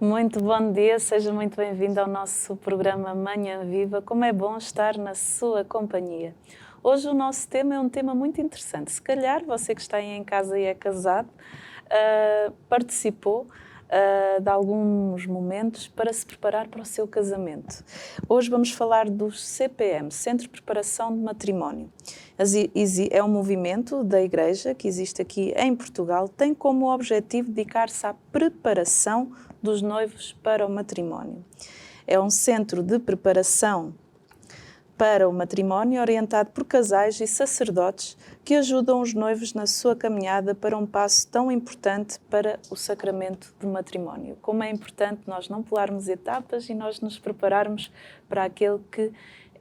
Muito bom dia, seja muito bem-vindo ao nosso programa Manhã Viva. Como é bom estar na sua companhia. Hoje o nosso tema é um tema muito interessante. Se calhar você que está aí em casa e é casado, participou de alguns momentos para se preparar para o seu casamento. Hoje vamos falar do CPM, Centro de Preparação de Matrimónio. É um movimento da Igreja que existe aqui em Portugal, tem como objetivo dedicar-se à preparação dos noivos para o matrimónio. É um centro de preparação para o matrimónio orientado por casais e sacerdotes que ajudam os noivos na sua caminhada para um passo tão importante para o sacramento do matrimónio. Como é importante nós não pularmos etapas e nós nos prepararmos para aquele que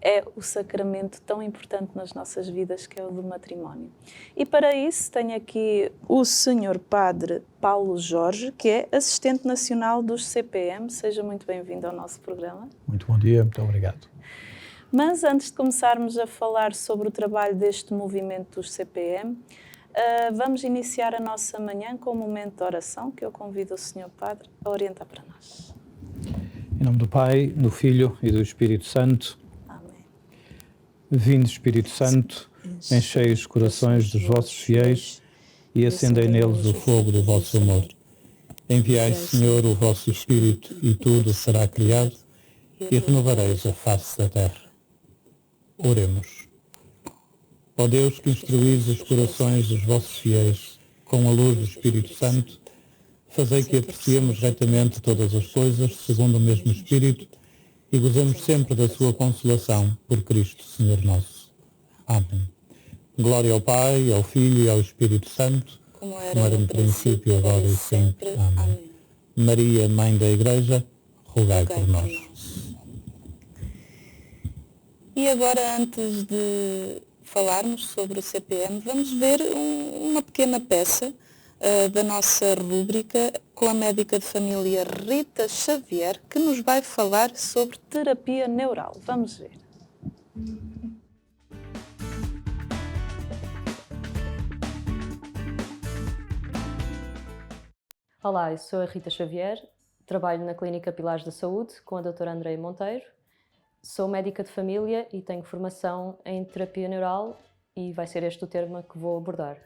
é o sacramento tão importante nas nossas vidas, que é o do matrimónio. E para isso tenho aqui o Sr. Padre Paulo Jorge, que é assistente nacional dos CPM. Seja muito bem-vindo ao nosso programa. Muito bom dia, muito obrigado. Mas antes de começarmos a falar sobre o trabalho deste movimento dos CPM, vamos iniciar a nossa manhã com um momento de oração, que eu convido o Sr. Padre a orientar para nós. Em nome do Pai, do Filho e do Espírito Santo. Vinde, Espírito Santo, enchei os corações dos vossos fiéis e acendei neles o fogo do vosso amor. Enviai, Senhor, o vosso Espírito e tudo será criado e renovareis a face da terra. Oremos. Ó Deus, que instruís os corações dos vossos fiéis com a luz do Espírito Santo, fazei que apreciemos retamente todas as coisas segundo o mesmo Espírito e gozemos sempre da sua consolação por Cristo, Senhor nosso. Amém. Glória ao Pai, ao Filho e ao Espírito Santo, como era no princípio, agora e sempre. Amém. Maria, Mãe da Igreja, rogai por nós. E agora, antes de falarmos sobre o CPM, vamos ver uma pequena peça da nossa rúbrica com a médica de família Rita Xavier, que nos vai falar sobre terapia neural. Vamos ver. Olá, eu sou a Rita Xavier, trabalho na Clínica Pilares da Saúde com a doutora Andreia Monteiro. Sou médica de família e tenho formação em terapia neural e vai ser este o tema que vou abordar.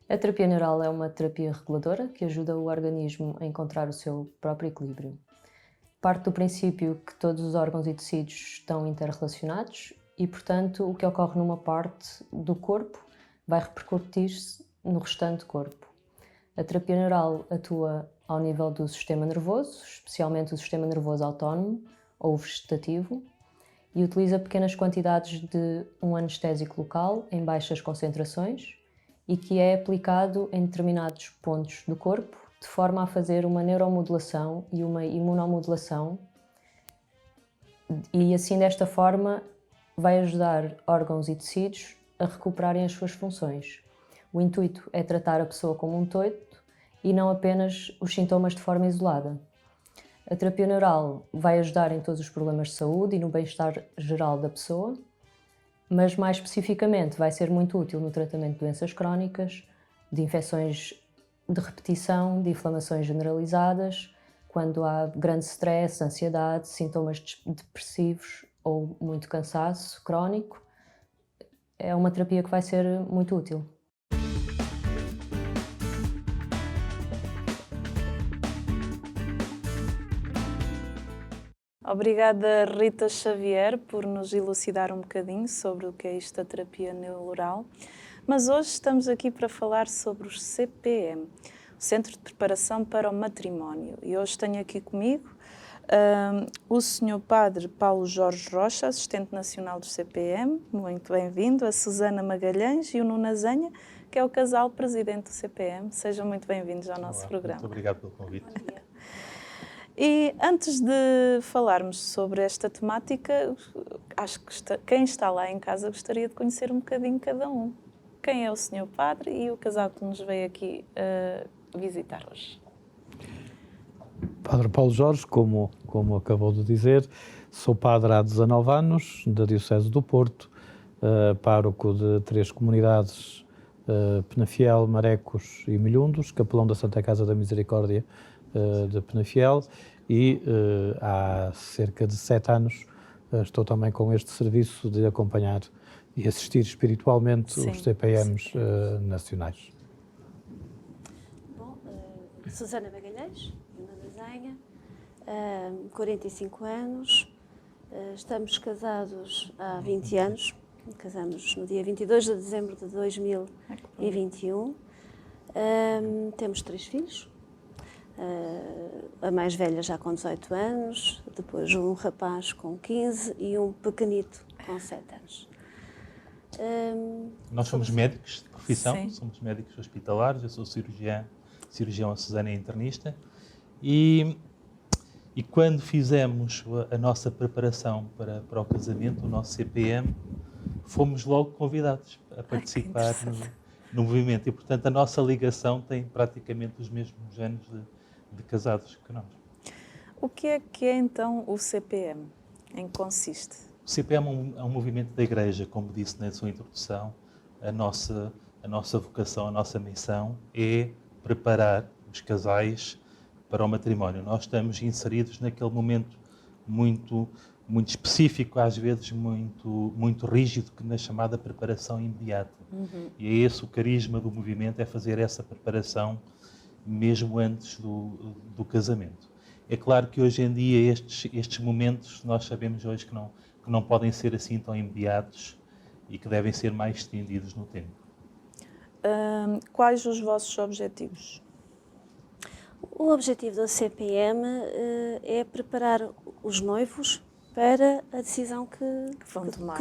A terapia neural é uma terapia reguladora que ajuda o organismo a encontrar o seu próprio equilíbrio. Parte do princípio que todos os órgãos e tecidos estão interrelacionados e, portanto, o que ocorre numa parte do corpo vai repercutir-se no restante do corpo. A terapia neural atua ao nível do sistema nervoso, especialmente o sistema nervoso autónomo ou vegetativo, e utiliza pequenas quantidades de um anestésico local em baixas concentrações e que é aplicado em determinados pontos do corpo, de forma a fazer uma neuromodulação e uma imunomodulação, e assim desta forma vai ajudar órgãos e tecidos a recuperarem as suas funções. O intuito é tratar a pessoa como um todo e não apenas os sintomas de forma isolada. A terapia neural vai ajudar em todos os problemas de saúde e no bem-estar geral da pessoa, mas mais especificamente vai ser muito útil no tratamento de doenças crónicas, de infecções de repetição, de inflamações generalizadas, quando há grande stress, ansiedade, sintomas depressivos ou muito cansaço crónico. É uma terapia que vai ser muito útil. Obrigada, Rita Xavier, por nos elucidar um bocadinho sobre o que é isto da terapia neural. Mas hoje estamos aqui para falar sobre os CPM, o Centro de Preparação para o Matrimónio. E hoje tenho aqui comigo o Sr. Padre Paulo Jorge Rocha, assistente nacional do CPM, muito bem-vindo, a Susana Magalhães e o Nuno Azanha, que é o casal presidente do CPM. Sejam muito bem-vindos ao nosso programa. Muito obrigado pelo convite. E antes de falarmos sobre esta temática, acho que quem está lá em casa gostaria de conhecer um bocadinho cada um. Quem é o Sr. Padre e o casal que nos veio aqui visitar hoje? Padre Paulo Jorge, como acabou de dizer, sou padre há 19 anos, da Diocese do Porto, pároco de 3 comunidades, Penafiel, Marecos e Milhundos, capelão da Santa Casa da Misericórdia de Penafiel, e há cerca de 7 anos estou também com este serviço de acompanhar e assistir espiritualmente Sim, os CPMs nacionais. Bom, Susana Magalhães, Dona Mazenha, 45 anos, estamos casados há 20 anos, casamos no dia 22 de dezembro de 2021, temos 3 filhos, a mais velha já com 18 anos, depois um rapaz com 15 e um pequenito com 7 anos. Nós somos médicos de profissão, Sim. somos médicos hospitalares, eu sou cirurgião, a Susana é internista, e quando fizemos a nossa preparação para o casamento, o nosso CPM, fomos logo convidados a participar no movimento e, portanto, a nossa ligação tem praticamente os mesmos anos de casados que nós. O que é então o CPM? Em que consiste? O CPM é um movimento da Igreja, como disse na sua introdução. A nossa vocação, a nossa missão é preparar os casais para o matrimónio. Nós estamos inseridos naquele momento muito específico, às vezes muito rígido, que na chamada preparação imediata. E é esse o carisma do movimento, é fazer essa preparação mesmo antes do casamento. É claro que hoje em dia estes momentos nós sabemos hoje que não podem ser assim tão imediatos e que devem ser mais estendidos no tempo. Quais os vossos objetivos? O objetivo do CPM é preparar os noivos para a decisão que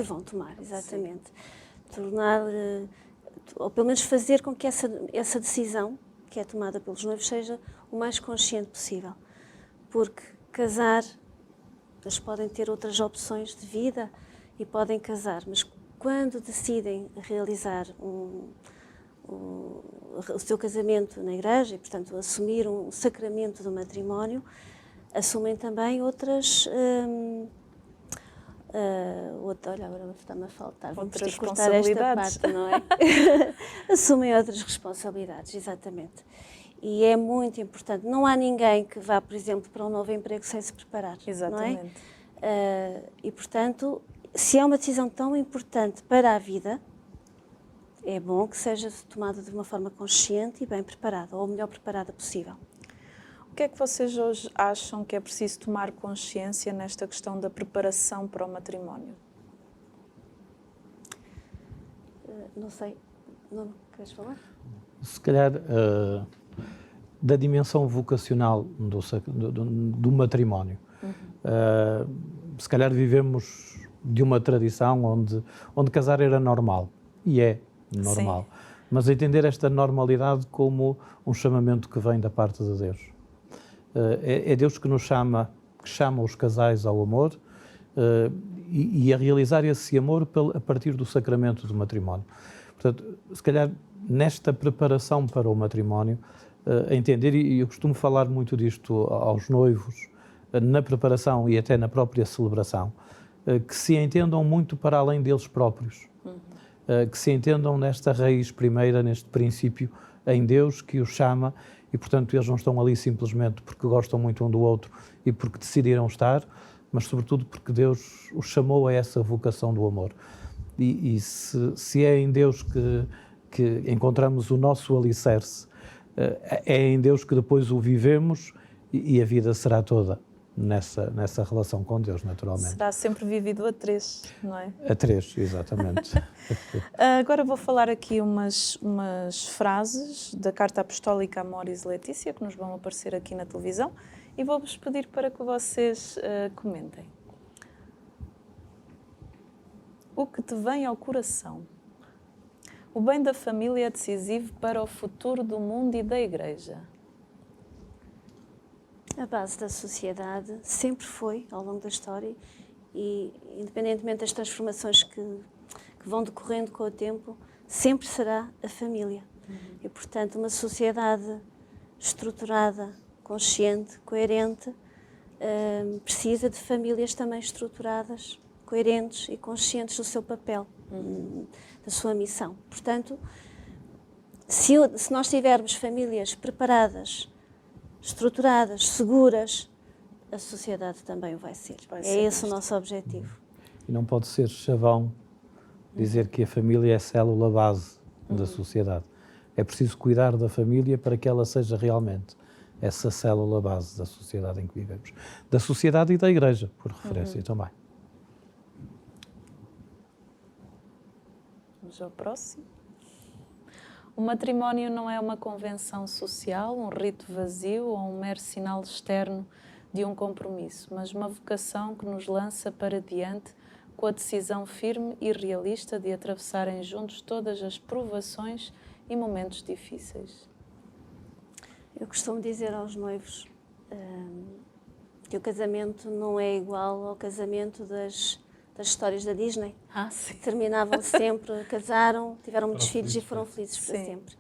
vão tomar, exatamente. Tornar, ou pelo menos fazer com que essa decisão que é tomada pelos noivos seja o mais consciente possível. Porque casar, eles podem ter outras opções de vida e podem casar, mas quando decidem realizar o seu casamento na igreja e, portanto, assumir um sacramento do matrimónio, assumem também outras... olha, agora está-me a faltar. Outras Vamos ter que cortar esta responsabilidades. parte, não é? Assumem outras responsabilidades, exatamente. E é muito importante. Não há ninguém que vá, por exemplo, para um novo emprego sem se preparar. Exatamente. Não é? E, portanto, se é uma decisão tão importante para a vida, é bom que seja tomada de uma forma consciente e bem preparada, ou a melhor preparada possível. O que é que vocês hoje acham que é preciso tomar consciência nesta questão da preparação para o matrimónio? Não sei, não queres falar? Se calhar da dimensão vocacional do matrimónio. Se calhar vivemos de uma tradição onde casar era normal, e é normal. Sim. Mas entender esta normalidade como um chamamento que vem da parte de Deus. É Deus que nos chama os casais ao amor e a realizar esse amor a partir do sacramento do matrimónio. Portanto, se calhar nesta preparação para o matrimónio, entender, e eu costumo falar muito disto aos noivos, na preparação e até na própria celebração, que se entendam muito para além deles próprios, que se entendam nesta raiz primeira, neste princípio em Deus que os chama, e portanto eles não estão ali simplesmente porque gostam muito um do outro e porque decidiram estar, mas sobretudo porque Deus os chamou a essa vocação do amor. E se é em Deus que encontramos o nosso alicerce, é em Deus que depois o vivemos e a vida será toda nessa relação com Deus, naturalmente. Será sempre vivido a 3, não é? A 3, exatamente. Agora vou falar aqui umas frases da Carta Apostólica Amoris Laetitia, que nos vão aparecer aqui na televisão, e vou-vos pedir para que vocês comentem. O que te vem ao coração? O bem da família é decisivo para o futuro do mundo e da Igreja. A base da sociedade sempre foi, ao longo da história, e independentemente das transformações que vão decorrendo com o tempo, sempre será a família. E, portanto, uma sociedade estruturada, consciente, coerente, precisa de famílias também estruturadas, coerentes e conscientes do seu papel, da sua missão. Portanto, se nós tivermos famílias preparadas, estruturadas, seguras, a sociedade também o vai ser. Vai É ser esse o isto. nosso objetivo. E não pode ser chavão dizer que a família é a célula base da sociedade. É preciso cuidar da família para que ela seja realmente essa célula base da sociedade em que vivemos. Da sociedade e da Igreja, por referência também. Vamos ao próximo. O matrimónio não é uma convenção social, um rito vazio ou um mero sinal externo de um compromisso, mas uma vocação que nos lança para diante com a decisão firme e realista de atravessarem juntos todas as provações e momentos difíceis. Eu costumo dizer aos noivos que o casamento não é igual ao casamento das histórias da Disney. Sim. Terminavam sempre, casaram, tiveram muitos filhos e foram felizes para Sim. sempre.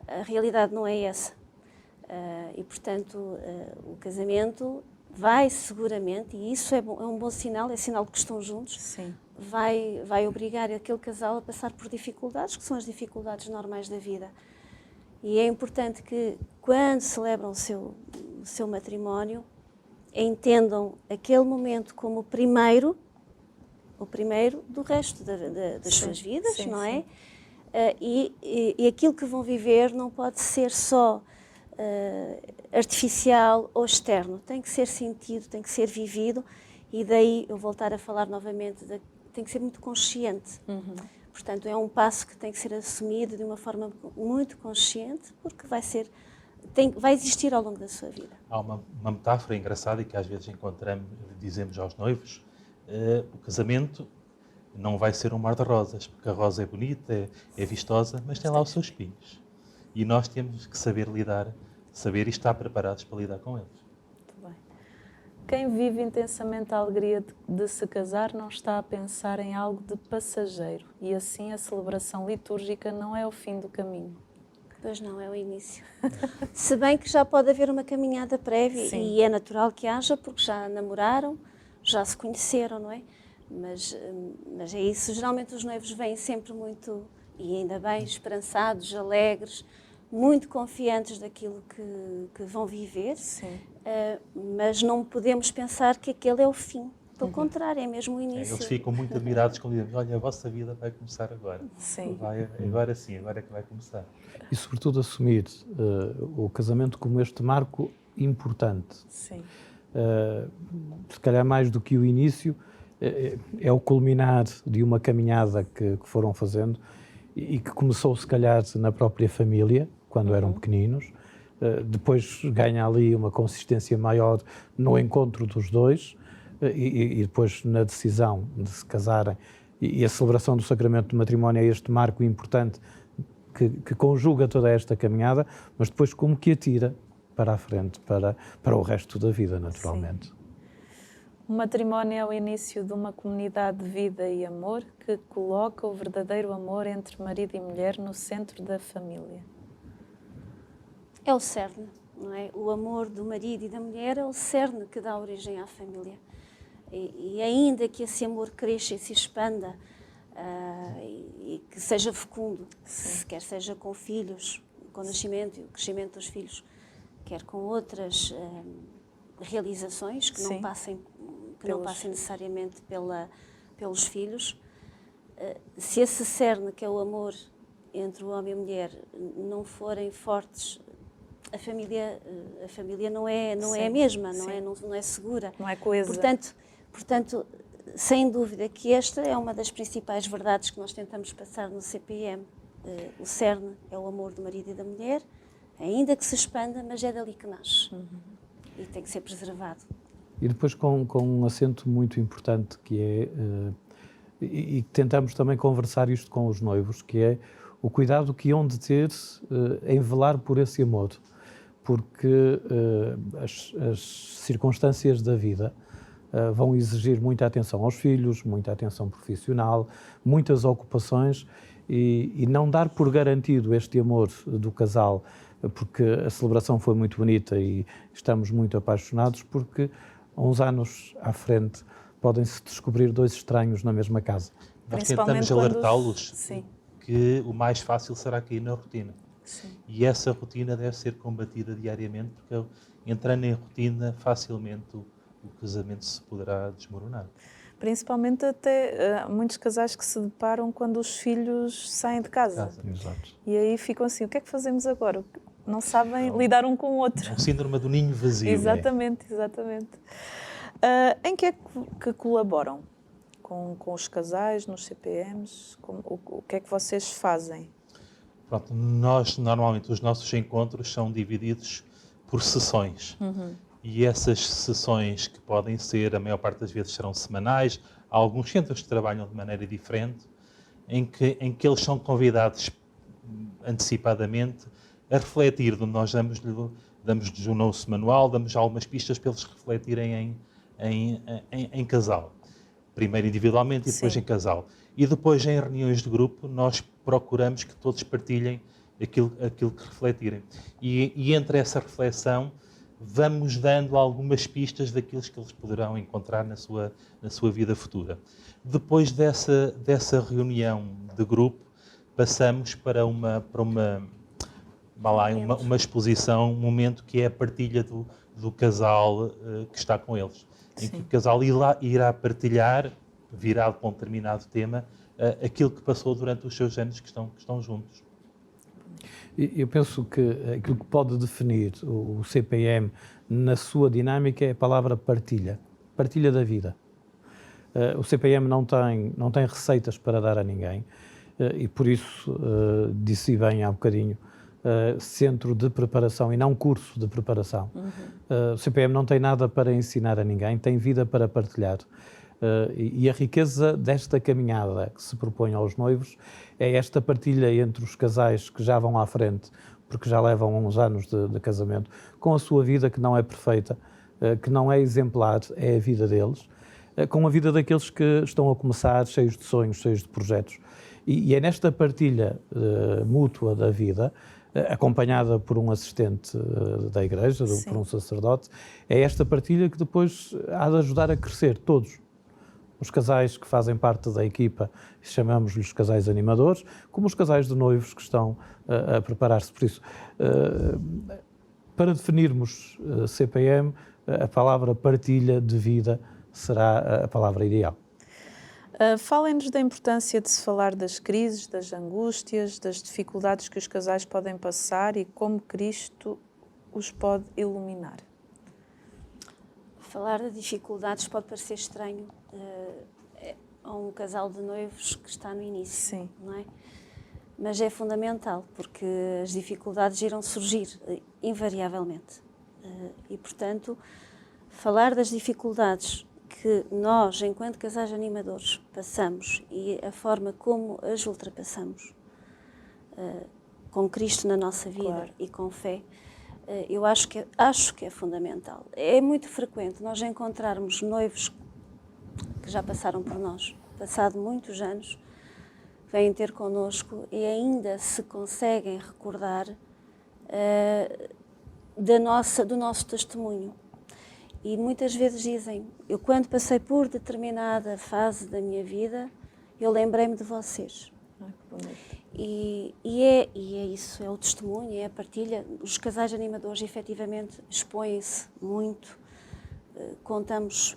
A realidade não é essa. E, portanto, o casamento vai seguramente, e isso é um bom sinal, é sinal de que estão juntos, Sim. vai obrigar aquele casal a passar por dificuldades, que são as dificuldades normais da vida. E é importante que, quando celebram o seu matrimónio, entendam aquele momento como o primeiro do resto das suas vidas, sim, não sim. é? E aquilo que vão viver não pode ser só artificial ou externo, tem que ser sentido, tem que ser vivido, e daí eu voltar a falar novamente, tem que ser muito consciente. Portanto, é um passo que tem que ser assumido de uma forma muito consciente, porque vai existir ao longo da sua vida. Há uma metáfora engraçada e que às vezes dizemos aos noivos: o casamento não vai ser um mar de rosas, porque a rosa é bonita, é vistosa, mas tem lá os seus espinhos. E nós temos que saber saber e estar preparados para lidar com eles. Muito bem. Quem vive intensamente a alegria de se casar não está a pensar em algo de passageiro, e assim a celebração litúrgica não é o fim do caminho. Pois não, é o início. Se bem que já pode haver uma caminhada prévia, Sim. e é natural que haja, porque já namoraram, já se conheceram, não é? Mas é isso. Geralmente os noivos vêm sempre muito, e ainda bem, esperançados, alegres, muito confiantes daquilo que vão viver. Sim. Mas não podemos pensar que aquele é o fim. Pelo contrário, é mesmo o início. Eles ficam muito admirados quando dizem: olha, a vossa vida vai começar agora. Sim. Agora sim, agora é que vai começar. E, sobretudo, assumir o casamento como este marco importante. Sim. Se calhar mais do que o início, é o culminar de uma caminhada que foram fazendo e que começou, se calhar, na própria família, quando eram pequeninos. Depois ganha ali uma consistência maior no encontro dos dois e depois na decisão de se casarem. E a celebração do sacramento do matrimónio é este marco importante que conjuga toda esta caminhada, mas depois como que atira para a frente, para o resto da vida, naturalmente. Sim. O matrimónio é o início de uma comunidade de vida e amor que coloca o verdadeiro amor entre marido e mulher no centro da família. É o cerne, não é? O amor do marido e da mulher é o cerne que dá origem à família. E ainda que esse amor cresça e se expanda, e que seja fecundo, quer seja com filhos, com o nascimento e o crescimento dos filhos, quer com outras realizações que não passem necessariamente pelos filhos, se esse cerne, que é o amor entre o homem e a mulher, não forem fortes, a família não é a mesma, não é segura. Não é coesa. Portanto, sem dúvida que esta é uma das principais verdades que nós tentamos passar no CPM. O cerne é o amor do marido e da mulher, ainda que se expanda, mas é dali que nasce. E tem que ser preservado. E depois com um acento muito importante que é, e tentamos também conversar isto com os noivos, que é o cuidado que hão de ter em velar por esse amor. Porque as circunstâncias da vida vão exigir muita atenção aos filhos, muita atenção profissional, muitas ocupações e não dar por garantido este amor do casal, porque a celebração foi muito bonita e estamos muito apaixonados, porque uns anos à frente podem-se descobrir dois estranhos na mesma casa. Nós tentamos alertá-los que o mais fácil será cair na rotina. Sim. E essa rotina deve ser combatida diariamente, porque entrando em rotina facilmente o casamento se poderá desmoronar. Principalmente até há muitos casais que se deparam quando os filhos saem de casa. Exato. E aí ficam assim, o que é que fazemos agora? Não sabem lidar um com o outro. É um síndrome do ninho vazio. Exatamente, exatamente. Em que é que colaboram com os casais, nos CPMs? O que é que vocês fazem? Pronto, nós, normalmente, os nossos encontros são divididos por sessões. E essas sessões, que podem ser, a maior parte das vezes, serão semanais. Há alguns centros que trabalham de maneira diferente, em que eles são convidados antecipadamente a refletir. Nós damos-lhes o nosso manual, damos algumas pistas para eles refletirem em casal. Primeiro individualmente e depois em casal. E depois, em reuniões de grupo, nós procuramos que todos partilhem aquilo que refletirem. E entre essa reflexão, vamos dando algumas pistas daquilo que eles poderão encontrar na sua vida futura. Depois dessa reunião de grupo, passamos para uma exposição, um momento que é a partilha do casal que está com eles. Em que o casal irá partilhar, virado para um determinado tema, aquilo que passou durante os seus anos que estão juntos. Eu penso que aquilo que pode definir o CPM na sua dinâmica é a palavra partilha. Partilha da vida. O CPM não tem receitas para dar a ninguém e por isso, disse bem há bocadinho, centro de preparação e não curso de preparação. O CPM não tem nada para ensinar a ninguém, tem vida para partilhar. E a riqueza desta caminhada que se propõe aos noivos é esta partilha entre os casais que já vão à frente, porque já levam uns anos de casamento, com a sua vida que não é perfeita, que não é exemplar, é a vida deles, com a vida daqueles que estão a começar, cheios de sonhos, cheios de projetos. E é nesta partilha mútua da vida, acompanhada por um assistente da igreja, por um sacerdote, é esta partilha que depois há de ajudar a crescer todos. Os casais que fazem parte da equipa, chamamos-lhes casais animadores, como os casais de noivos que estão a preparar-se por isso. Para definirmos CPM, a palavra partilha de vida será a palavra ideal. Falem-nos da importância de se falar das crises, das angústias, das dificuldades que os casais podem passar e como Cristo os pode iluminar. Falar de dificuldades pode parecer estranho a um casal de noivos que está no início, não é? Mas é fundamental, porque as dificuldades irão surgir invariavelmente. E, portanto, falar das dificuldades que nós, enquanto casais animadores, passamos e a forma como as ultrapassamos, com Cristo na nossa vida e com fé, eu acho que é fundamental. É muito frequente nós encontrarmos noivos que já passaram por nós, passado muitos anos, vêm ter connosco e ainda se conseguem recordar do nosso testemunho. E muitas vezes dizem, eu quando passei por determinada fase da minha vida, eu lembrei-me de vocês. E é isso, é o testemunho, é a partilha. Os casais animadores efetivamente expõem-se muito, contamos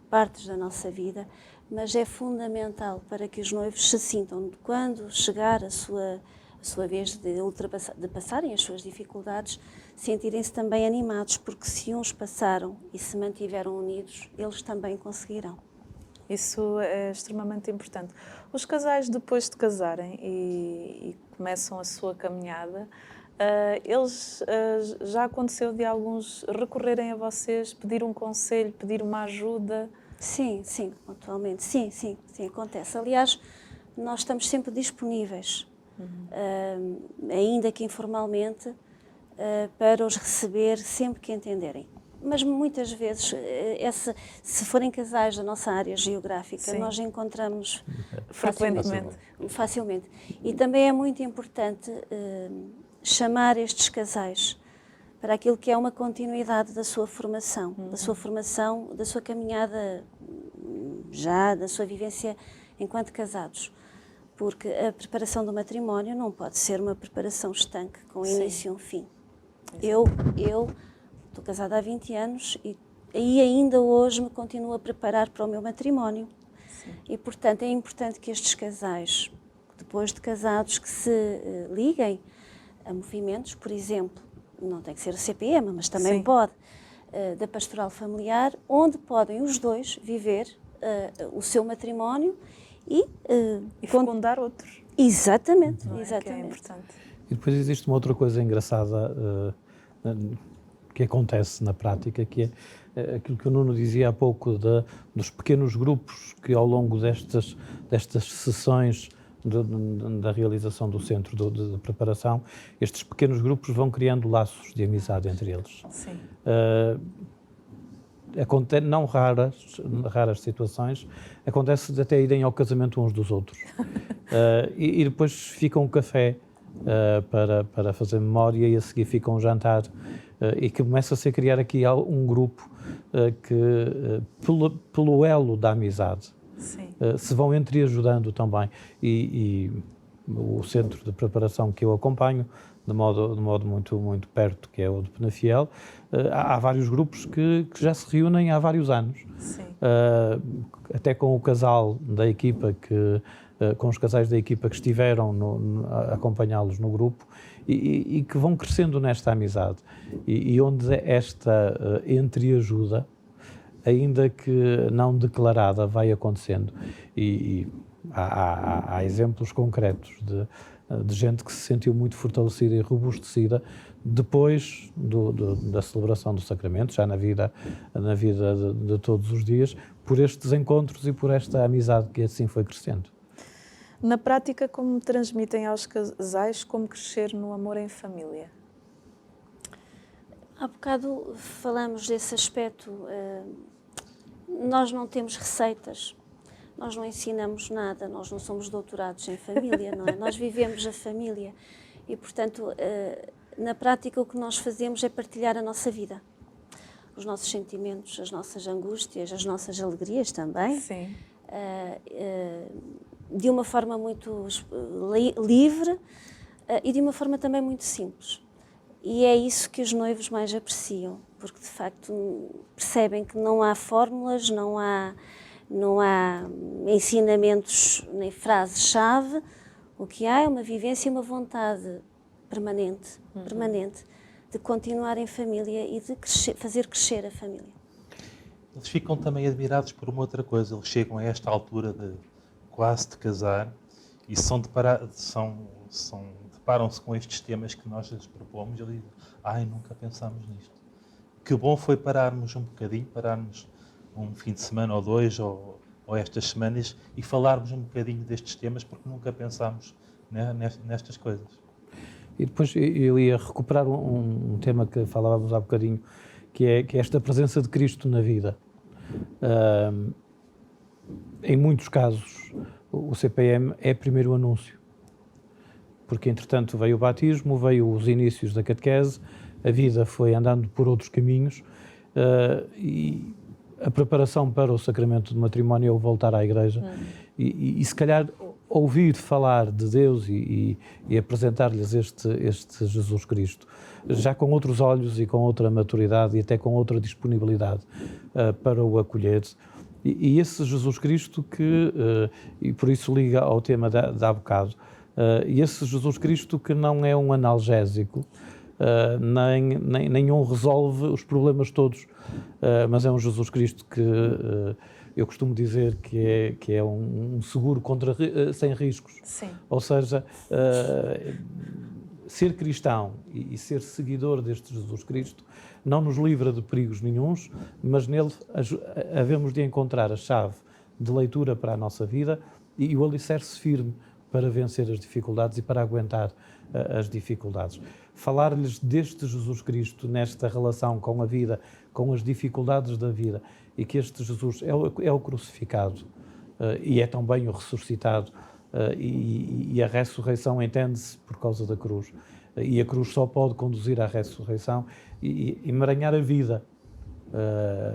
partes da nossa vida, mas é fundamental para que os noivos se sintam, quando chegar a sua vez de passarem as suas dificuldades, sentirem-se também animados, porque se uns passaram e se mantiveram unidos, eles também conseguirão. Isso é extremamente importante. Os casais, depois de casarem e começam a sua caminhada, eles já aconteceu de alguns recorrerem a vocês, pedir um conselho, pedir uma ajuda? Sim, atualmente. Sim, acontece. Aliás, nós estamos sempre disponíveis, ainda que informalmente, para os receber sempre que entenderem. Mas muitas vezes, se forem casais da nossa área geográfica, nós encontramos facilmente. E também é muito importante chamar estes casais para aquilo que é uma continuidade da sua formação, da sua caminhada da sua vivência enquanto casados. Porque a preparação do matrimónio não pode ser uma preparação estanque, com início e um fim. Eu estou casada há 20 anos e e ainda hoje me continuo a preparar para o meu matrimónio. Sim. E, portanto, é importante que estes casais, depois de casados, que se liguem a movimentos, por exemplo, não tem que ser o CPM, mas também Sim. pode, da pastoral familiar, onde podem os dois viver o seu matrimónio e fecundar outros. Exatamente, Não é? exatamente. Que é importante. E depois existe uma outra coisa engraçada que acontece na prática, que é aquilo que o Nuno dizia há pouco dos pequenos grupos que ao longo destas sessões da realização do centro de preparação, estes pequenos grupos vão criando laços de amizade entre eles. Sim. Não raras situações, acontece de até irem ao casamento uns dos outros. E depois fica um café para fazer memória, e a seguir fica um jantar, e que começa-se a criar aqui um grupo que, pelo elo da amizade, se vão entreajudando também. E o centro de preparação que eu acompanho, de modo muito, muito perto, que é o de Penafiel, há vários grupos que já se reúnem há vários anos. Sim. Até com o casal da equipa com os casais da equipa que estiveram a acompanhá-los no grupo, e que vão crescendo nesta amizade, e onde esta entreajuda, ainda que não declarada, vai acontecendo. E há exemplos concretos de gente que se sentiu muito fortalecida e robustecida depois da celebração do sacramento, já na vida de todos os dias, por estes encontros e por esta amizade que assim foi crescendo. Na prática, como transmitem aos casais como crescer no amor em família? Há bocado falamos desse aspecto. Nós não temos receitas, nós não ensinamos nada, nós não somos doutorados em família, não é? Nós vivemos a família e, portanto, na prática o que nós fazemos é partilhar a nossa vida. Os nossos sentimentos, as nossas angústias, as nossas alegrias também. Sim. De uma forma muito livre e de uma forma também muito simples. E é isso que os noivos mais apreciam, porque de facto percebem que não há fórmulas, não há ensinamentos nem frases-chave. O que há é uma vivência e uma vontade permanente de continuar em família e de fazer crescer a família. Eles ficam também admirados por uma outra coisa. Eles chegam a esta altura de quase de casar e deparam-se com estes temas que nós lhes propomos e eles dizem: nunca pensámos nisto. Que bom foi pararmos um bocadinho, pararmos um fim de semana ou dois ou estas semanas e falarmos um bocadinho destes temas, porque nunca pensámos nestas coisas. E depois eu ia recuperar um tema que falávamos há bocadinho, que é esta presença de Cristo na vida. Em muitos casos, o CPM é primeiro anúncio, porque entretanto veio o batismo, veio os inícios da catequese, a vida foi andando por outros caminhos, e a preparação para o sacramento de matrimónio é o voltar à igreja e se calhar ouvir falar de Deus e apresentar-lhes este Jesus Cristo, já com outros olhos e com outra maturidade e até com outra disponibilidade para o acolher. E esse Jesus Cristo e por isso liga ao tema de há bocado, e esse Jesus Cristo que não é um analgésico, nem um resolve os problemas todos, mas é um Jesus Cristo que eu costumo dizer que é um seguro sem riscos. Sim. Ou seja, ser cristão e ser seguidor deste Jesus Cristo não nos livra de perigos nenhuns, mas nele havemos de encontrar a chave de leitura para a nossa vida e o alicerce firme para vencer as dificuldades e para aguentar as dificuldades. Falar-lhes deste Jesus Cristo nesta relação com a vida, com as dificuldades da vida, e que este Jesus é o crucificado e é também o ressuscitado, e a ressurreição entende-se por causa da cruz, e a cruz só pode conduzir à ressurreição e emaranhar a vida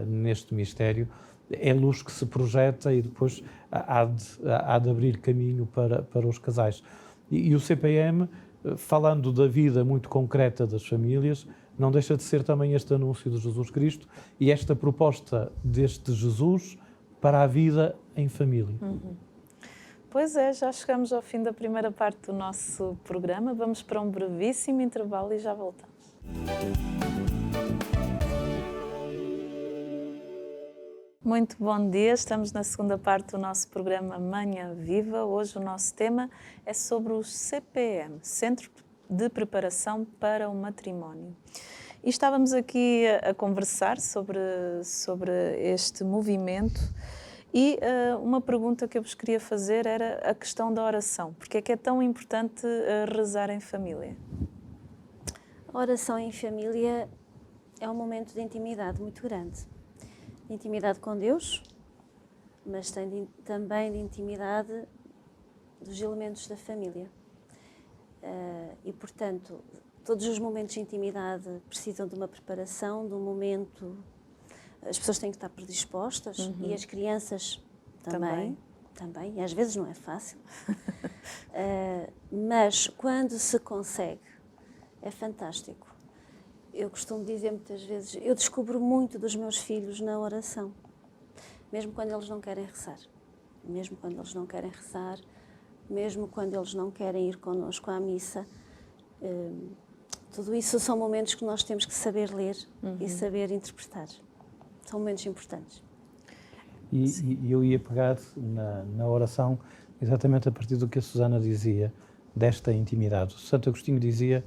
neste mistério. É luz que se projeta e depois há de abrir caminho para os casais. E o CPM, falando da vida muito concreta das famílias, não deixa de ser também este anúncio de Jesus Cristo e esta proposta deste Jesus para a vida em família. Pois é, já chegamos ao fim da primeira parte do nosso programa. Vamos para um brevíssimo intervalo e já voltamos. Muito bom dia, estamos na segunda parte do nosso programa Manhã Viva. Hoje o nosso tema é sobre o CPM, Centro de Preparação para o Matrimónio. E estávamos aqui a conversar sobre este movimento e uma pergunta que eu vos queria fazer era a questão da oração. Porque é que é tão importante rezar em família? A oração em família é um momento de intimidade muito grande. De intimidade com Deus, mas também de intimidade dos elementos da família. E, portanto, todos os momentos de intimidade precisam de uma preparação, de um momento... As pessoas têm que estar predispostas e as crianças também, e às vezes não é fácil. Mas quando se consegue, é fantástico. Eu costumo dizer muitas vezes, eu descubro muito dos meus filhos na oração, mesmo quando eles não querem rezar, mesmo quando eles não querem rezar, mesmo quando eles não querem ir connosco à missa. Tudo isso são momentos que nós temos que saber ler e saber interpretar. São momentos importantes. E eu ia pegar na oração exatamente a partir do que a Susana dizia, desta intimidade. O Santo Agostinho dizia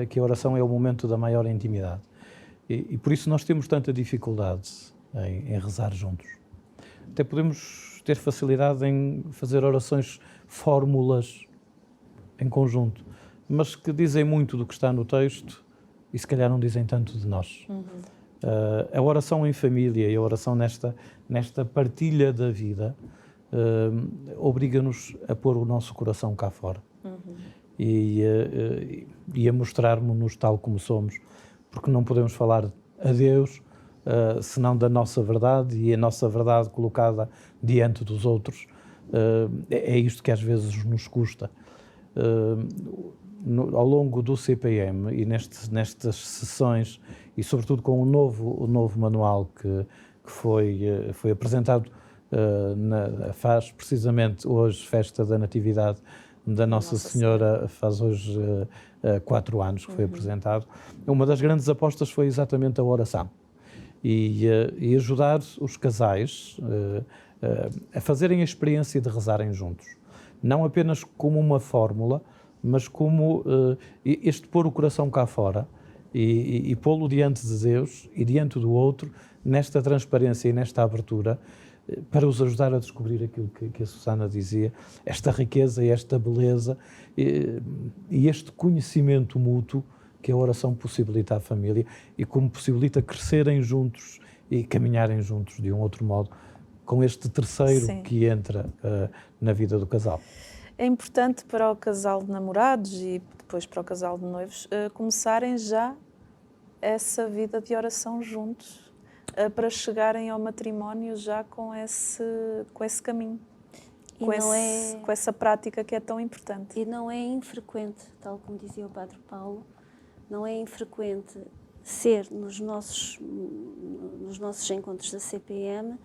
que a oração é o momento da maior intimidade. E por isso nós temos tanta dificuldade em rezar juntos. Até podemos ter facilidade em fazer orações, fórmulas em conjunto, mas que dizem muito do que está no texto e se calhar não dizem tanto de nós. A oração em família e a oração nesta partilha da vida obriga-nos a pôr o nosso coração cá fora. E a mostrarmos-nos tal como somos, porque não podemos falar a Deus senão da nossa verdade, e a nossa verdade colocada diante dos outros é isto que às vezes nos custa. Ao longo do CPM e nestas sessões, e sobretudo com o novo manual que foi apresentado, faz precisamente hoje, festa da Natividade da Nossa Senhora, faz hoje 4 anos que foi apresentado. Uma das grandes apostas foi exatamente a oração e ajudar os casais a fazerem a experiência de rezarem juntos. Não apenas como uma fórmula, mas como este pôr o coração cá fora e pô-lo diante de Deus e diante do outro, nesta transparência e nesta abertura, para os ajudar a descobrir aquilo que a Susana dizia, esta riqueza e esta beleza e este conhecimento mútuo que a oração possibilita à família e como possibilita crescerem juntos e caminharem juntos de um outro modo, com este terceiro que entra na vida do casal. É importante para o casal de namorados e depois para o casal de noivos começarem já essa vida de oração juntos, para chegarem ao matrimónio já com esse caminho, com essa prática que é tão importante. E não é infrequente, tal como dizia o Padre Paulo, não é infrequente ser nos nossos encontros da CPM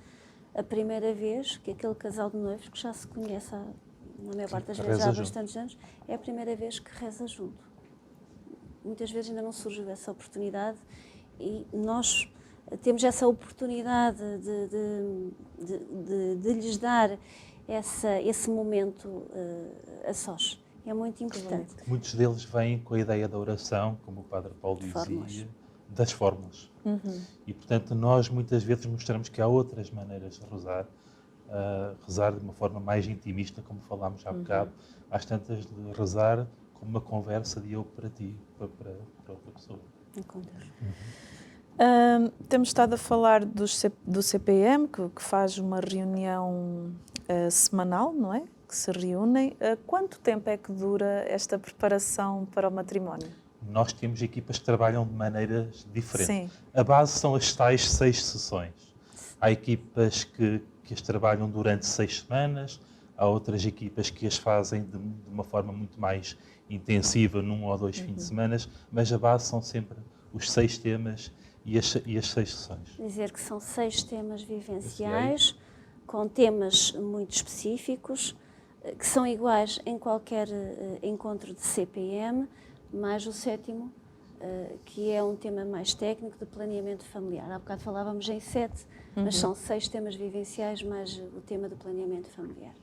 a primeira vez que aquele casal de noivos, que já se conhece na maior parte das vezes há bastantes anos, é a primeira vez que reza junto. Muitas vezes ainda não surgiu essa oportunidade e nós temos essa oportunidade de lhes dar esse momento a sós. É muito importante. Muitos deles vêm com a ideia da oração, como o Padre Paulo dizia, das fórmulas. E, portanto, nós muitas vezes mostramos que há outras maneiras de rezar, rezar de uma forma mais intimista, como falámos há bocado, às tantas de rezar como uma conversa de eu para ti, para outra pessoa. Com Deus. Temos estado a falar do CPM, que faz uma reunião semanal, não é? Que se reúnem. Quanto tempo é que dura esta preparação para o matrimónio? Nós temos equipas que trabalham de maneiras diferentes. Sim. A base são as tais 6 sessões. Há equipas que as trabalham durante 6 semanas, há outras equipas que as fazem de uma forma muito mais intensiva, num ou 2 fins de semana, mas a base são sempre os 6 temas e as 6 sessões? Dizer que são 6 temas vivenciais, com temas muito específicos, que são iguais em qualquer encontro de CPM, mais o 7º, que é um tema mais técnico de planeamento familiar. Há bocado falávamos em 7, mas são 6 temas vivenciais mais o tema do planeamento familiar.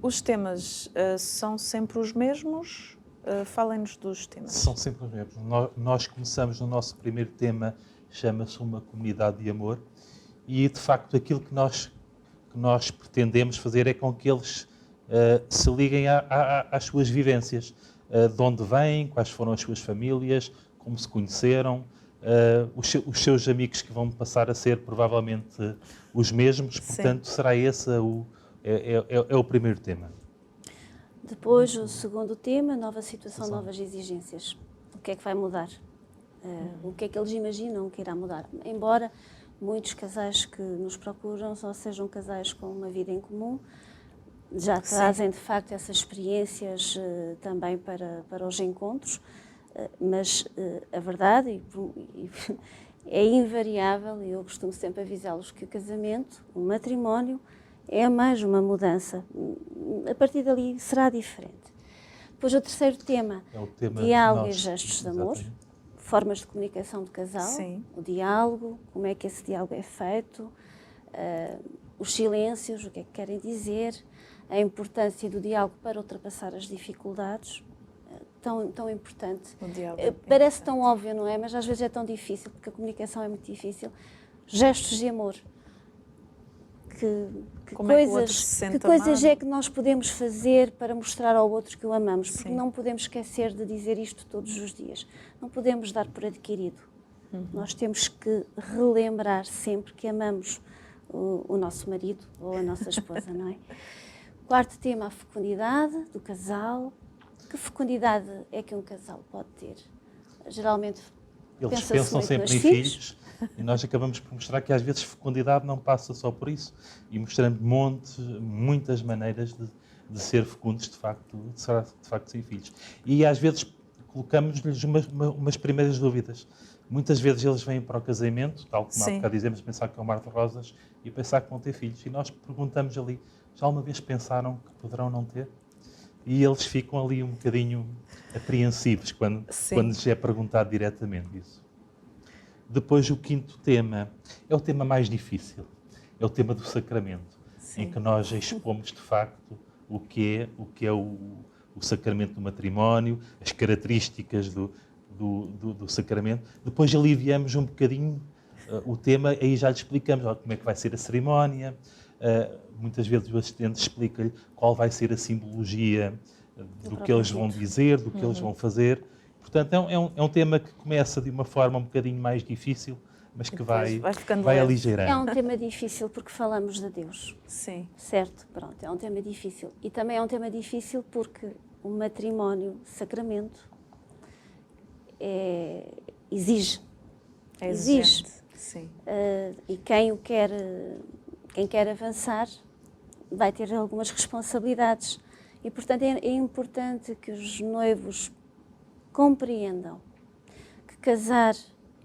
Os temas são sempre os mesmos? Falem-nos dos temas. São sempre os mesmos. Nós começamos no nosso primeiro tema, chama-se Uma Comunidade de Amor, e de facto aquilo que nós pretendemos fazer é com que eles se liguem às suas vivências, de onde vêm, quais foram as suas famílias, como se conheceram, os seus amigos que vão passar a ser provavelmente os mesmos, portanto será esse o primeiro tema. Depois o segundo tema, nova situação, novas exigências. O que é que vai mudar? O que é que eles imaginam que irá mudar? Embora muitos casais que nos procuram só sejam casais com uma vida em comum, já trazem de facto essas experiências também para os encontros, mas a verdade é invariável, e eu costumo sempre avisá-los que o casamento, o matrimónio, é mais uma mudança. A partir dali será diferente. Depois o terceiro tema, é o tema diálogo e gestos de amor, formas de comunicação de casal, Sim. o diálogo, como é que esse diálogo é feito, os silêncios, o que é que querem dizer, a importância do diálogo para ultrapassar as dificuldades, tão importante. O diálogo Parece tão óbvio, não é? Mas às vezes é tão difícil, porque a comunicação é muito difícil. Gestos de amor. Que coisas é que nós podemos fazer para mostrar ao outro que o amamos? Porque não podemos esquecer de dizer isto todos os dias. Não podemos dar por adquirido. Nós temos que relembrar sempre que amamos o nosso marido ou a nossa esposa, não é? Quarto tema, a fecundidade do casal. Que fecundidade é que um casal pode ter? Geralmente eles pensam sempre em filhos. E nós acabamos por mostrar que às vezes fecundidade não passa só por isso. E mostramos muitas maneiras de ser fecundos, de facto sem filhos. E às vezes colocamos-lhes umas primeiras dúvidas. Muitas vezes eles vêm para o casamento, tal como há bocado dizemos, pensar que é um mar de rosas e pensar que vão ter filhos. E nós perguntamos ali, já alguma vez pensaram que poderão não ter? E eles ficam ali um bocadinho apreensivos quando lhes é perguntado diretamente isso. Depois o quinto tema é o tema mais difícil, é o tema do sacramento, em que nós expomos de facto o que é o sacramento do matrimónio, as características do sacramento. Depois aliviamos um bocadinho o tema, aí já lhe explicamos como é que vai ser a cerimónia. Muitas vezes o assistente explica-lhe qual vai ser a simbologia do que eles vão dizer, do que eles vão fazer. Portanto, é um tema que começa de uma forma um bocadinho mais difícil, mas que vai aligeirando. É um tema difícil porque falamos de Deus. Sim. Certo, pronto, é um tema difícil. E também é um tema difícil porque o matrimónio, sacramento, exige. É exigente. Sim. E quem quer avançar vai ter algumas responsabilidades. E, portanto, é importante que os noivos compreendam que casar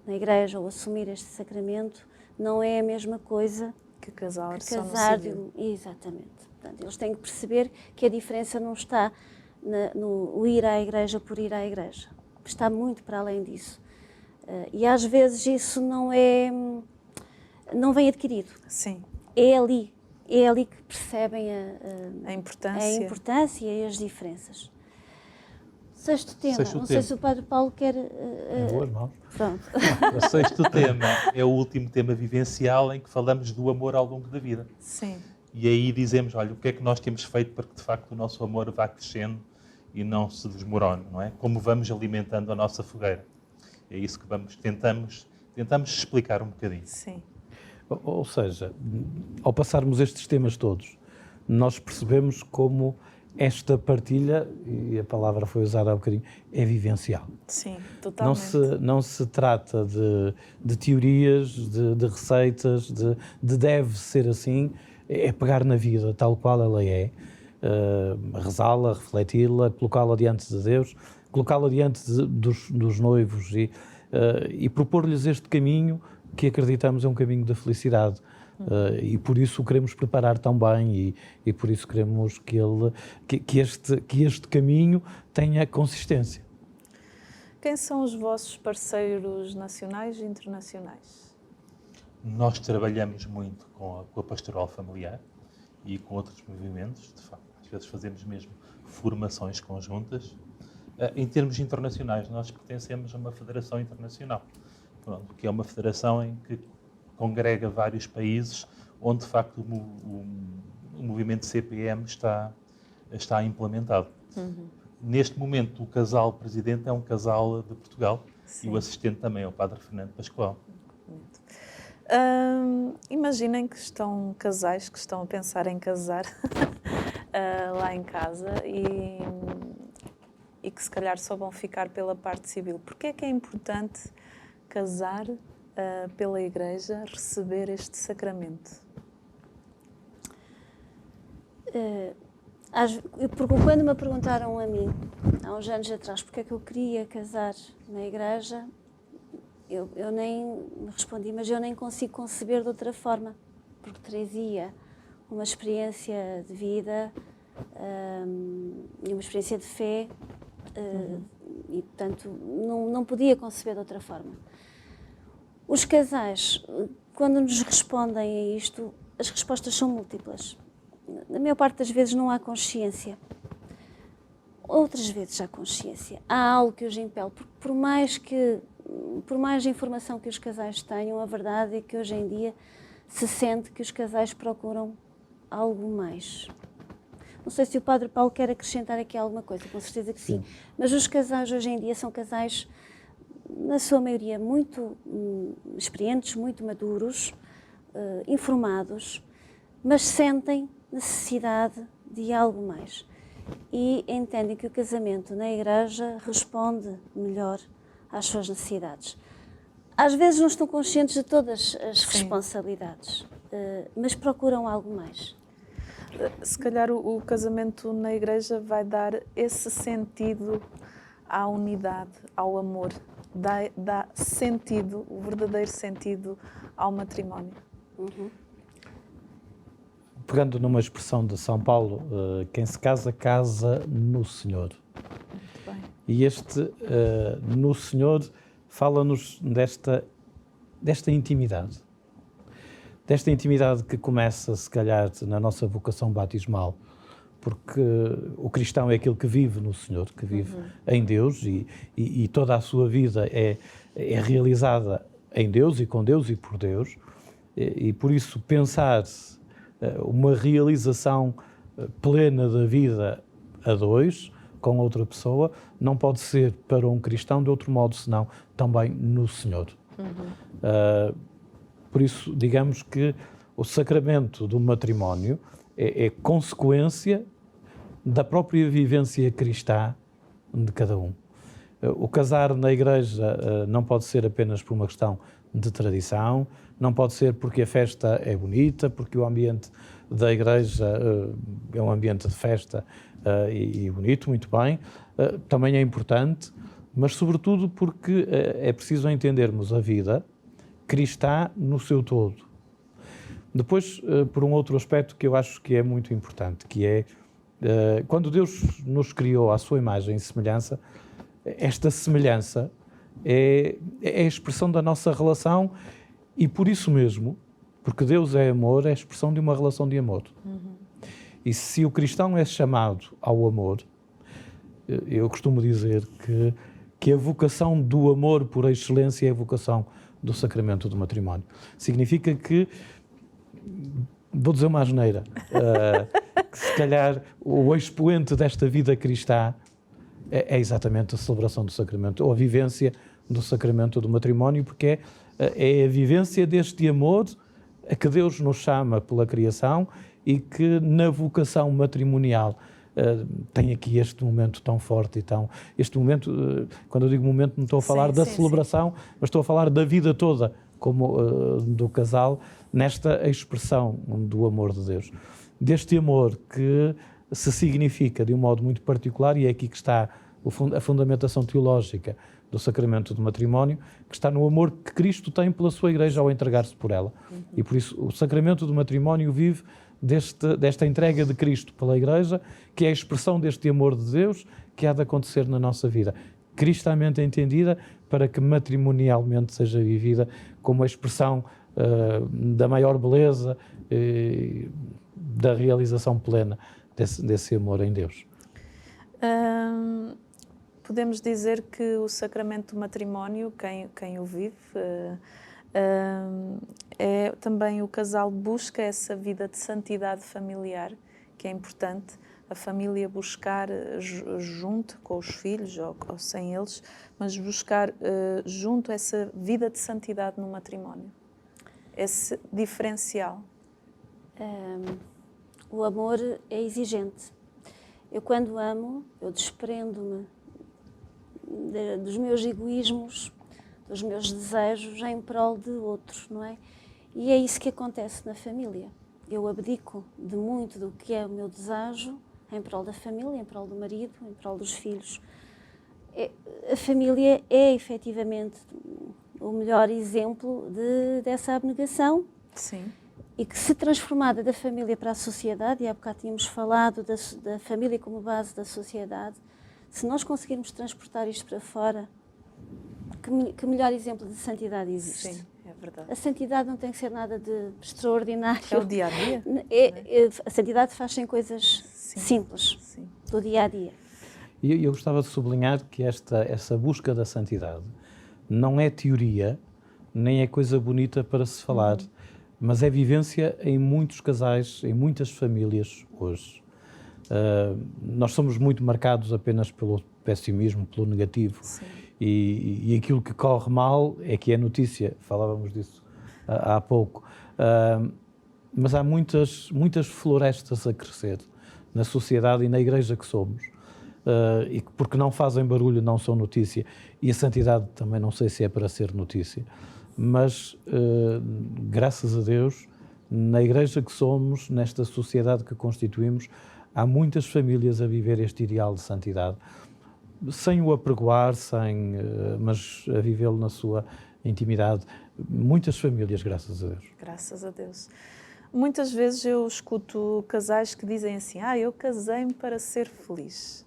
na igreja ou assumir este sacramento não é a mesma coisa que casar Exatamente. Portanto, eles têm que perceber que a diferença não está no ir à igreja por ir à igreja. Está muito para além disso. E às vezes isso não vem adquirido. Sim. É ali que percebem a importância e as diferenças. Sexto tema, não sei se o Padre Paulo quer... Pronto. O sexto tema é o último tema vivencial em que falamos do amor ao longo da vida. Sim. E aí dizemos, olha, o que é que nós temos feito para que de facto o nosso amor vá crescendo e não se desmorone, não é? Como vamos alimentando a nossa fogueira. É isso que tentamos explicar um bocadinho. Sim. Ou seja, ao passarmos estes temas todos, nós percebemos como esta partilha, e a palavra foi usada há um bocadinho, é vivencial. Sim, totalmente. Não se trata de teorias, de receitas, de deve ser assim, é pegar na vida tal qual ela é, rezá-la, refleti-la, colocá-la diante de Deus, colocá-la diante dos noivos e e propor-lhes este caminho que acreditamos é um caminho da felicidade. E por isso o queremos preparar tão bem e por isso queremos que este caminho tenha consistência. Quem são os vossos parceiros nacionais e internacionais? Nós trabalhamos muito com a pastoral familiar e com outros movimentos, de facto. Às vezes fazemos mesmo formações conjuntas. Em termos internacionais, nós pertencemos a uma federação internacional, que é uma federação em que congrega vários países onde, de facto, o movimento CPM está implementado. Neste momento, o casal presidente é um casal de Portugal. Sim. E o assistente também é o padre Fernando Pascoal. Imaginem que estão casais que estão a pensar em casar lá em casa e que se calhar só vão ficar pela parte civil. Porquê é que é importante casar pela Igreja, receber este sacramento? Quando me perguntaram a mim, há uns anos atrás, porque é que eu queria casar na Igreja, eu nem respondi, mas eu nem consigo conceber de outra forma, porque trazia uma experiência de vida e uma experiência de fé, e portanto não podia conceber de outra forma. Os casais, quando nos respondem a isto, as respostas são múltiplas. Na maior parte das vezes não há consciência. Outras vezes há consciência. Há algo que os impele, porque por mais informação que os casais tenham, a verdade é que hoje em dia se sente que os casais procuram algo mais. Não sei se o Padre Paulo quer acrescentar aqui alguma coisa, com certeza que sim. Mas os casais hoje em dia são casais, na sua maioria, muito experientes, muito maduros, informados, mas sentem necessidade de algo mais. E entendem que o casamento na Igreja responde melhor às suas necessidades. Às vezes não estão conscientes de todas as responsabilidades, mas procuram algo mais. Se calhar o casamento na Igreja vai dar esse sentido à unidade, ao amor, dá sentido, o verdadeiro sentido ao matrimónio. Pegando numa expressão de São Paulo, quem se casa, casa no Senhor. Muito bem. E este no Senhor fala-nos desta intimidade. Desta intimidade que começa, se calhar, na nossa vocação batismal, porque o cristão é aquele que vive no Senhor, que vive em Deus e toda a sua vida é realizada em Deus e com Deus e por Deus. E por isso pensar uma realização plena da vida a dois, com outra pessoa, não pode ser para um cristão de outro modo, senão também no Senhor. Por isso, digamos que o sacramento do matrimónio é consequência da própria vivência cristã de cada um. O casar na Igreja não pode ser apenas por uma questão de tradição, não pode ser porque a festa é bonita, porque o ambiente da Igreja é um ambiente de festa e bonito, muito bem, também é importante, mas sobretudo porque é preciso entendermos a vida cristã no seu todo. Depois, por um outro aspecto que eu acho que é muito importante, que é quando Deus nos criou à sua imagem e semelhança, esta semelhança é a expressão da nossa relação e por isso mesmo, porque Deus é amor, é a expressão de uma relação de amor. E se o cristão é chamado ao amor, eu costumo dizer que a vocação do amor por excelência é a vocação do sacramento do matrimónio. Significa que, vou dizer uma asneira, que se calhar o expoente desta vida cristã é exatamente a celebração do sacramento, ou a vivência do sacramento do matrimónio, porque é a vivência deste amor a que Deus nos chama pela criação e que na vocação matrimonial tem aqui este momento tão forte e tão... Este momento, quando eu digo momento, não estou a falar da celebração, mas estou a falar da vida toda, como do casal, nesta expressão do amor de Deus. Deste amor que se significa de um modo muito particular, e é aqui que está a fundamentação teológica do sacramento do matrimónio, que está no amor que Cristo tem pela sua Igreja ao entregar-se por ela. E por isso o sacramento do matrimónio vive desta entrega de Cristo pela Igreja, que é a expressão deste amor de Deus que há de acontecer na nossa vida, cristamente entendida, para que matrimonialmente seja vivida como a expressão da maior beleza, da realização plena desse amor em Deus. Podemos dizer que o sacramento do matrimónio, quem o vive, é também o casal busca essa vida de santidade familiar, que é importante, a família buscar junto com os filhos ou sem eles, mas buscar junto essa vida de santidade no matrimónio, esse diferencial. O amor é exigente. Eu, quando amo, eu desprendo-me dos meus egoísmos, dos meus desejos em prol de outros, não é? E é isso que acontece na família. Eu abdico de muito do que é o meu desejo em prol da família, em prol do marido, em prol dos filhos. A família é, efetivamente, o melhor exemplo dessa abnegação. Sim. E que, se transformada da família para a sociedade, e há bocado tínhamos falado da família como base da sociedade, se nós conseguirmos transportar isto para fora, que melhor exemplo de santidade existe? Sim, é verdade. A santidade não tem que ser nada de extraordinário. É o dia-a-dia? A santidade faz-se em coisas simples, do dia-a-dia. E eu gostava de sublinhar que essa busca da santidade não é teoria, nem é coisa bonita para se falar, mas é vivência em muitos casais, em muitas famílias hoje. Nós somos muito marcados apenas pelo pessimismo, pelo negativo. E aquilo que corre mal é que é notícia. Falávamos disso há pouco. Mas há muitas florestas a crescer na sociedade e na Igreja que somos. E que, porque não fazem barulho, não são notícia. E a santidade também não sei se é para ser notícia. Mas, graças a Deus, na Igreja que somos, nesta sociedade que constituímos, há muitas famílias a viver este ideal de santidade, sem o apregoar, mas a vivê-lo na sua intimidade. Muitas famílias, graças a Deus. Graças a Deus. Muitas vezes eu escuto casais que dizem assim: eu casei-me para ser feliz.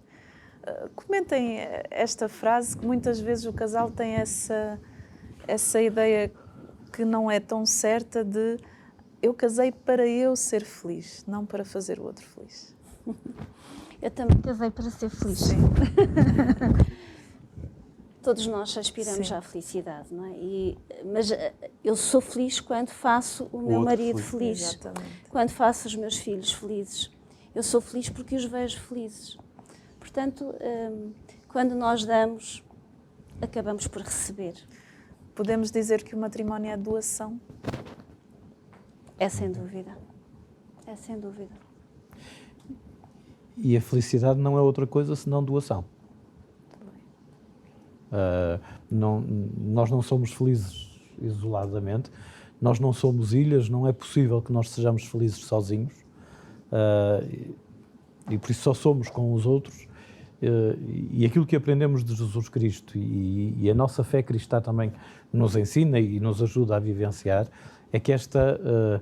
Comentem esta frase, que muitas vezes o casal tem essa ideia que não é tão certa de eu casei para eu ser feliz, não para fazer o outro feliz. Eu também casei para ser feliz. Sim. Todos nós aspiramos à felicidade, não é? Mas eu sou feliz quando faço o meu marido feliz. Exatamente. Quando faço os meus filhos felizes. Eu sou feliz porque os vejo felizes. Portanto, quando nós damos, acabamos por receber. Podemos dizer que o matrimónio é doação? É sem dúvida. É sem dúvida. E a felicidade não é outra coisa senão doação. Nós não somos felizes isoladamente, nós não somos ilhas, não é possível que nós sejamos felizes sozinhos, e por isso só somos com os outros, e aquilo que aprendemos de Jesus Cristo e a nossa fé cristã também nos ensina e nos ajuda a vivenciar, é que esta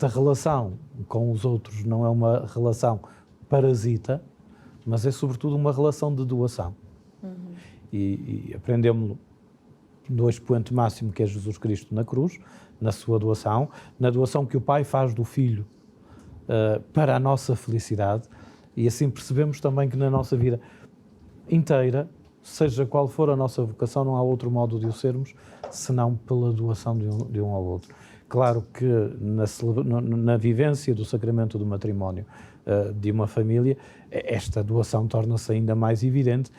relação com os outros não é uma relação parasita, mas é sobretudo uma relação de doação. E aprendemos no expoente máximo, que é Jesus Cristo na cruz, na sua doação, na doação que o Pai faz do Filho para a nossa felicidade, e assim percebemos também que na nossa vida inteira, seja qual for a nossa vocação, não há outro modo de o sermos senão pela doação de um ao outro. Claro que na vivência do sacramento do matrimónio de uma família, esta doação torna-se ainda mais evidente,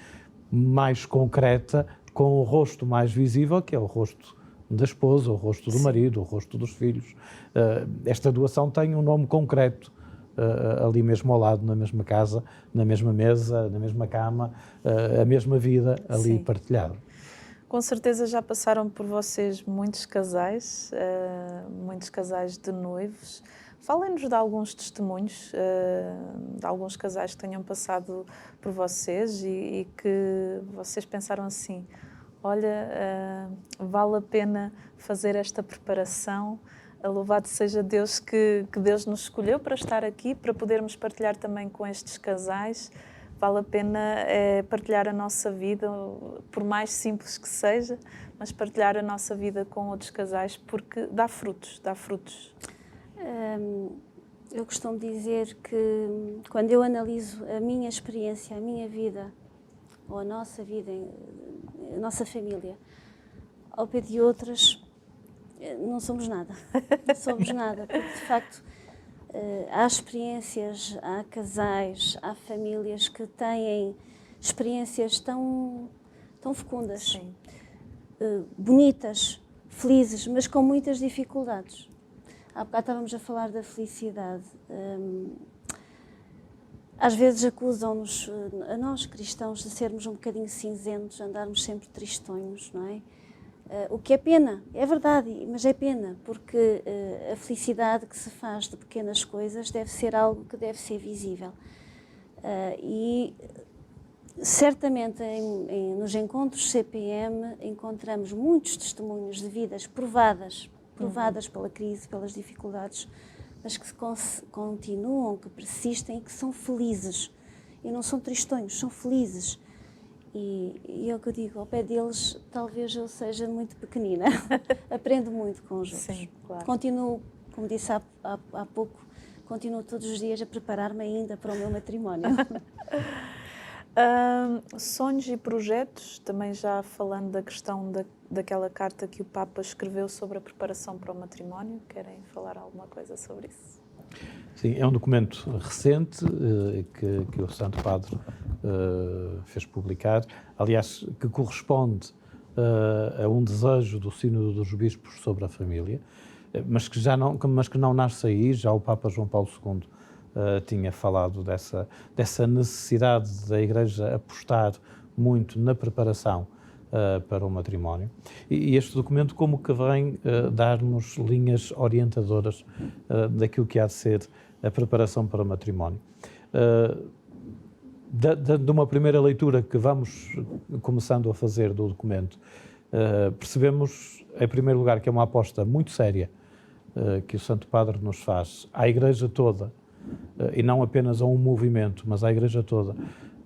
mais concreta, com o rosto mais visível, que é o rosto da esposa, o rosto do marido, o rosto dos filhos. Esta doação tem um nome concreto, ali mesmo ao lado, na mesma casa, na mesma mesa, na mesma cama, a mesma vida ali partilhada. Com certeza já passaram por vocês muitos casais de noivos. Falem-nos de alguns testemunhos, de alguns casais que tenham passado por vocês e que vocês pensaram assim, olha, vale a pena fazer esta preparação, louvado seja Deus que Deus nos escolheu para estar aqui, para podermos partilhar também com estes casais. Vale a pena partilhar a nossa vida, por mais simples que seja, mas partilhar a nossa vida com outros casais, porque dá frutos, dá frutos. Eu costumo dizer que quando eu analiso a minha experiência, a minha vida, ou a nossa vida, a nossa família, ao pé de outras, não somos nada. Não somos nada, porque de facto há experiências, há casais, há famílias que têm experiências tão fecundas, bonitas, felizes, mas com muitas dificuldades. Há bocado estávamos a falar da felicidade. Às vezes acusam-nos, a nós cristãos, de sermos um bocadinho cinzentos, andarmos sempre tristonhos, não é? O que é pena, é verdade, mas é pena, porque a felicidade que se faz de pequenas coisas deve ser algo que deve ser visível. E certamente nos encontros CPM encontramos muitos testemunhos de vidas provadas pela crise, pelas dificuldades, mas que continuam, que persistem e que são felizes. E não são tristonhos, são felizes. E é o que eu digo, ao pé deles, talvez eu seja muito pequenina. Aprendo muito com os outros. Sim, claro. Continuo, como disse há pouco, continuo todos os dias a preparar-me ainda para o meu matrimónio. Sonhos e projetos, também já falando da questão daquela carta que o Papa escreveu sobre a preparação para o matrimónio, querem falar alguma coisa sobre isso? Sim, é um documento recente que o Santo Padre fez publicar, aliás, que corresponde a um desejo do Sínodo dos Bispos sobre a família, mas que não nasce aí. Já o Papa João Paulo II tinha falado dessa necessidade da Igreja apostar muito na preparação para o matrimónio. E este documento como que vem dar-nos linhas orientadoras daquilo que há de ser a preparação para o matrimónio. De uma primeira leitura que vamos começando a fazer do documento, percebemos, em primeiro lugar, que é uma aposta muito séria que o Santo Padre nos faz à Igreja toda, e não apenas a um movimento, mas à Igreja toda,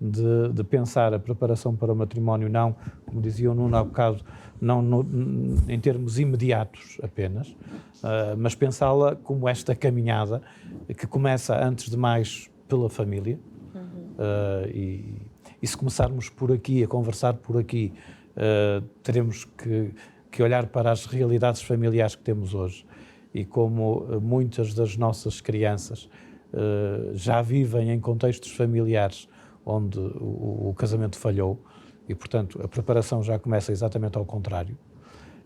de pensar a preparação para o matrimónio, não, como dizia o Nuno há bocado, não em termos imediatos apenas, mas pensá-la como esta caminhada que começa, antes de mais, pela família. E se começarmos por aqui, a conversar por aqui, teremos que olhar para as realidades familiares que temos hoje e como muitas das nossas crianças já vivem em contextos familiares onde o casamento falhou e, portanto, a preparação já começa exatamente ao contrário.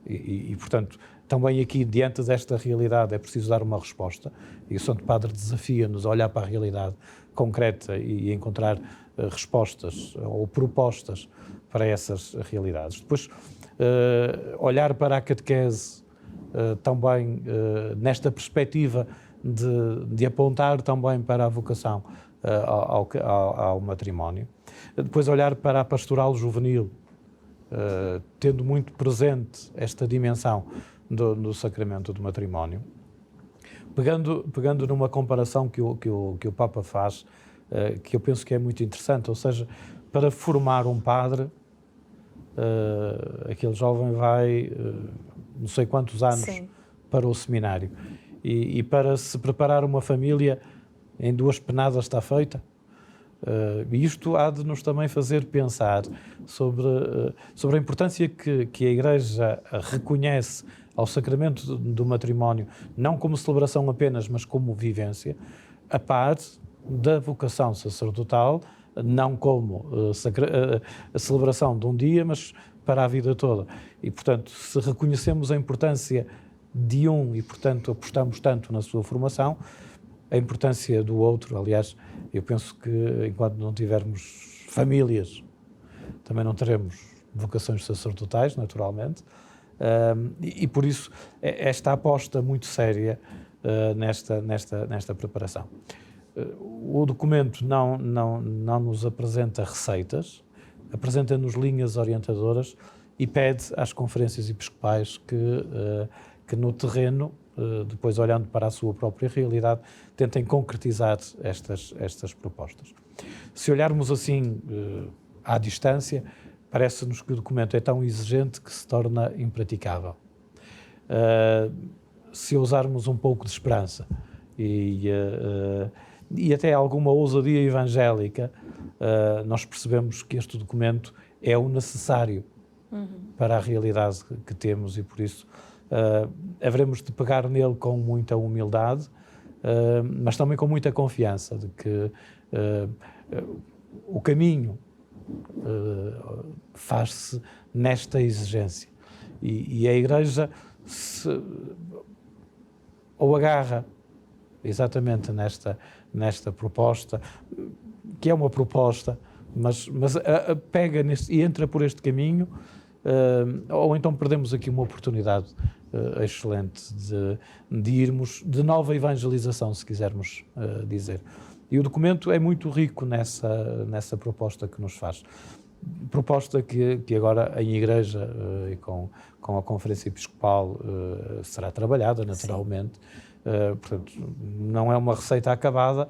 E, portanto, também aqui, diante desta realidade, é preciso dar uma resposta. E o Santo Padre desafia-nos a olhar para a realidade concreta e encontrar respostas ou propostas para essas realidades. Depois, olhar para a catequese também nesta perspectiva de apontar também para a vocação ao matrimónio. Depois olhar para a pastoral juvenil, tendo muito presente esta dimensão do sacramento do matrimónio. Pegando numa comparação que o Papa faz, que eu penso que é muito interessante, ou seja, para formar um padre, aquele jovem vai não sei quantos anos para o seminário. E para se preparar uma família, em 2 penadas está feita. E isto há de nos também fazer pensar sobre a importância que a Igreja reconhece ao sacramento do matrimónio, não como celebração apenas, mas como vivência, a par da vocação sacerdotal, não como a celebração de um dia, mas para a vida toda. E, portanto, se reconhecemos a importância de um e, portanto, apostamos tanto na sua formação, a importância do outro. Aliás, eu penso que enquanto não tivermos famílias, também não teremos vocações sacerdotais, naturalmente, e por isso esta aposta muito séria nesta preparação. O documento não nos apresenta receitas, apresenta-nos linhas orientadoras e pede às conferências episcopais que no terreno, depois olhando para a sua própria realidade, tentem concretizar estas propostas. Se olharmos assim à distância, parece-nos que o documento é tão exigente que se torna impraticável. Se usarmos um pouco de esperança e até alguma ousadia evangélica, nós percebemos que este documento é o necessário para a realidade que temos e, por isso, haveremos de pegar nele com muita humildade, mas também com muita confiança de que o caminho faz-se nesta exigência. E a Igreja ou agarra exatamente nesta proposta, que é uma proposta, mas pega e entra por este caminho, ou então perdemos aqui uma oportunidade excelente de irmos de nova evangelização, se quisermos dizer. E o documento é muito rico nessa proposta que nos faz. Proposta que agora em Igreja e com a Conferência Episcopal será trabalhada naturalmente. Portanto, não é uma receita acabada,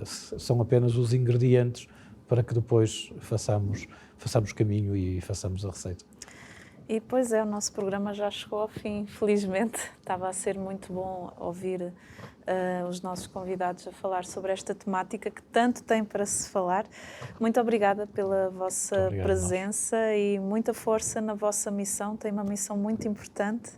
são apenas os ingredientes para que depois façamos caminho e façamos a receita. E pois é, o nosso programa já chegou ao fim, felizmente. Estava a ser muito bom ouvir os nossos convidados a falar sobre esta temática que tanto tem para se falar. Muito obrigada pela vossa presença e muita força na vossa missão. Tem uma missão muito importante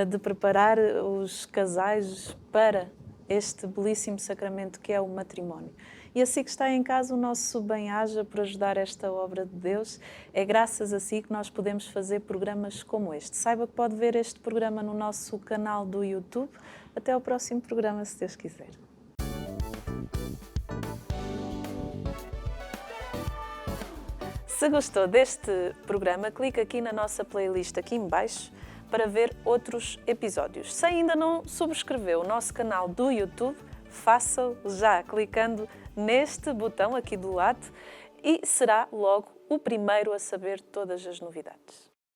de preparar os casais para este belíssimo sacramento que é o matrimónio. E assim que está em casa, o nosso bem-aja por ajudar esta obra de Deus. É graças a si que nós podemos fazer programas como este. Saiba que pode ver este programa no nosso canal do YouTube. Até ao próximo programa, se Deus quiser. Se gostou deste programa, clique aqui na nossa playlist aqui em baixo para ver outros episódios. Se ainda não subscreveu o nosso canal do YouTube, faça-o já clicando neste botão aqui do lado e será logo o primeiro a saber todas as novidades.